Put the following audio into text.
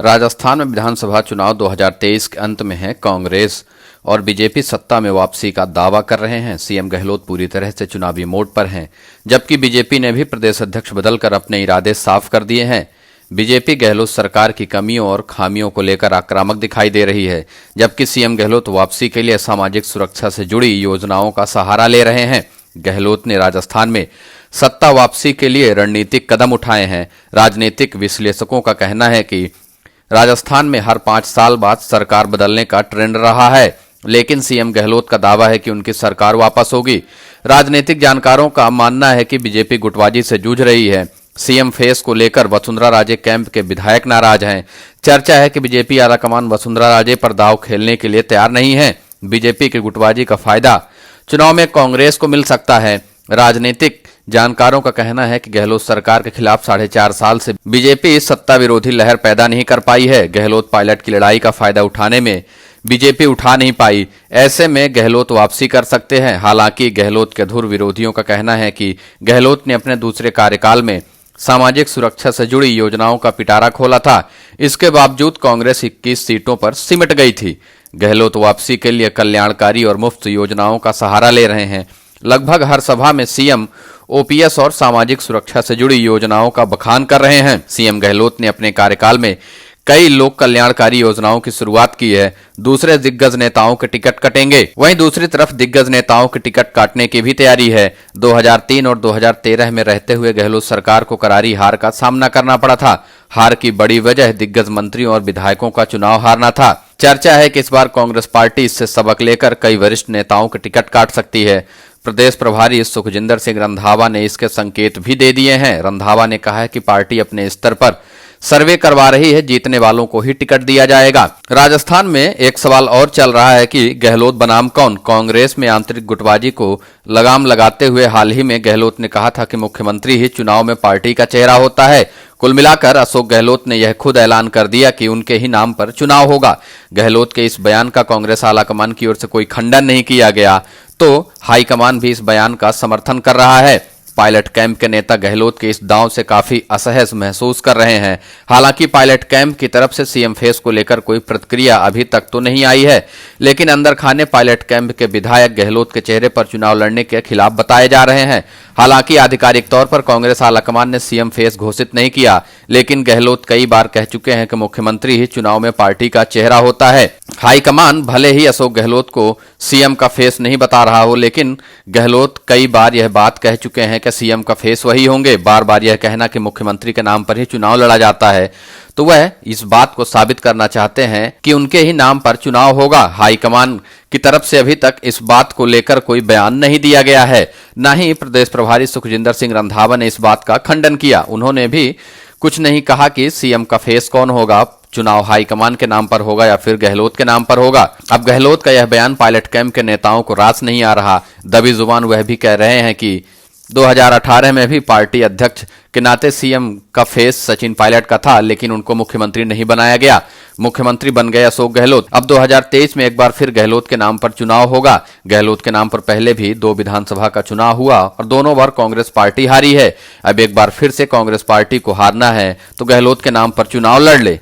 राजस्थान में विधानसभा चुनाव 2023 के अंत में है। कांग्रेस और बीजेपी सत्ता में वापसी का दावा कर रहे हैं। सीएम गहलोत पूरी तरह से चुनावी मोड पर हैं, जबकि बीजेपी ने भी प्रदेश अध्यक्ष बदलकर अपने इरादे साफ कर दिए हैं। बीजेपी गहलोत सरकार की कमियों और खामियों को लेकर आक्रामक दिखाई दे रही है, जबकि सीएम गहलोत वापसी के लिए सामाजिक सुरक्षा से जुड़ी योजनाओं का सहारा ले रहे हैं। गहलोत ने राजस्थान में सत्ता वापसी के लिए रणनीतिक कदम उठाए हैं। राजनीतिक विश्लेषकों का कहना है कि राजस्थान में हर 5 साल बाद सरकार बदलने का ट्रेंड रहा है, लेकिन सीएम गहलोत का दावा है कि उनकी सरकार वापस होगी। राजनीतिक जानकारों का मानना है कि बीजेपी गुटबाजी से जूझ रही है। सीएम फेस को लेकर वसुंधरा राजे कैंप के विधायक नाराज हैं। चर्चा है कि बीजेपी आलाकमान वसुंधरा राजे पर दांव खेलने के लिए तैयार नहीं है। बीजेपी की गुटबाजी का फायदा चुनाव में कांग्रेस को मिल सकता है। राजनीतिक जानकारों का कहना है कि गहलोत सरकार के खिलाफ 4.5 साल से बीजेपी सत्ता विरोधी लहर पैदा नहीं कर पाई है। गहलोत पायलट की लड़ाई का फायदा उठाने में बीजेपी उठा नहीं पाई। ऐसे में गहलोत वापसी कर सकते हैं। हालांकि गहलोत के धुर विरोधियों का कहना है कि गहलोत ने अपने दूसरे कार्यकाल में सामाजिक सुरक्षा से जुड़ी योजनाओं का पिटारा खोला था। इसके बावजूद कांग्रेस 21 सीटों पर सिमट गई थी। गहलोत वापसी के लिए कल्याणकारी और मुफ्त योजनाओं का सहारा ले रहे हैं। लगभग हर सभा में सीएम ओपीएस और सामाजिक सुरक्षा से जुड़ी योजनाओं का बखान कर रहे हैं। सीएम गहलोत ने अपने कार्यकाल में कई लोक कल्याणकारी योजनाओं की शुरुआत की है। दूसरे दिग्गज नेताओं के टिकट कटेंगे। वहीं दूसरी तरफ दिग्गज नेताओं के टिकट काटने की भी तैयारी है। 2003 और 2013 में रहते हुए गहलोत सरकार को करारी हार का सामना करना पड़ा था। हार की बड़ी वजह दिग्गज मंत्रियों और विधायकों का चुनाव हारना था। चर्चा है कि इस बार कांग्रेस पार्टी इससे सबक लेकर कई वरिष्ठ नेताओं के टिकट काट सकती है। प्रदेश प्रभारी सुखजिंदर सिंह रंधावा ने इसके संकेत भी दे दिए हैं। रंधावा ने कहा है कि पार्टी अपने स्तर पर सर्वे करवा रही है, जीतने वालों को ही टिकट दिया जाएगा। राजस्थान में एक सवाल और चल रहा है कि गहलोत बनाम कौन। कांग्रेस में आंतरिक गुटबाजी को लगाम लगाते हुए हाल ही में गहलोत ने कहा था कि मुख्यमंत्री ही चुनाव में पार्टी का चेहरा होता है। कुल मिलाकर अशोक गहलोत ने यह खुद ऐलान कर दिया कि उनके ही नाम पर चुनाव होगा। गहलोत के इस बयान का कांग्रेस आलाकमान की ओर से कोई खंडन नहीं किया गया, तो हाईकमान भी इस बयान का समर्थन कर रहा है। पायलट कैंप के नेता गहलोत के इस दांव से काफी असहज महसूस कर रहे हैं। हालांकि पायलट कैंप की तरफ से सीएम फेस को लेकर कोई प्रतिक्रिया अभी तक तो नहीं आई है, लेकिन अंदर खाने पायलट कैंप के विधायक गहलोत के चेहरे पर चुनाव लड़ने के खिलाफ बताए जा रहे हैं। हालांकि आधिकारिक तौर पर कांग्रेस आलाकमान ने सीएम फेस घोषित नहीं किया, लेकिन गहलोत कई बार कह चुके हैं कि मुख्यमंत्री ही चुनाव में पार्टी का चेहरा होता है। हाईकमान भले ही अशोक गहलोत को सीएम का फेस नहीं बता रहा हो, लेकिन गहलोत कई बार यह बात कह चुके हैं कि सीएम का फेस वही होंगे। बार बार यह कहना कि मुख्यमंत्री के नाम पर ही चुनाव लड़ा जाता है, तो वह इस बात को साबित करना चाहते हैं कि उनके ही नाम पर चुनाव होगा। हाईकमान की तरफ से अभी तक इस बात को लेकर कोई बयान नहीं दिया गया है। न ही प्रदेश प्रभारी सुखजिंदर सिंह रंधावा ने इस बात का खंडन किया। उन्होंने भी कुछ नहीं कहा कि सीएम का फेस कौन होगा, चुनाव हाईकमान के नाम पर होगा या फिर गहलोत के नाम पर होगा। अब गहलोत का यह बयान पायलट कैंप के नेताओं को रास नहीं आ रहा। दबी जुबान वह भी कह रहे हैं कि 2018 में भी पार्टी अध्यक्ष के नाते सीएम का फेस सचिन पायलट का था, लेकिन उनको मुख्यमंत्री नहीं बनाया गया। मुख्यमंत्री बन गए अशोक गहलोत। अब 2023 में एक बार फिर गहलोत के नाम पर चुनाव होगा। गहलोत के नाम पर पहले भी 2 विधानसभा का चुनाव हुआ और दोनों बार कांग्रेस पार्टी हारी है। अब एक बार फिर से कांग्रेस पार्टी को हारना है तो गहलोत के नाम पर चुनाव लड़ ले।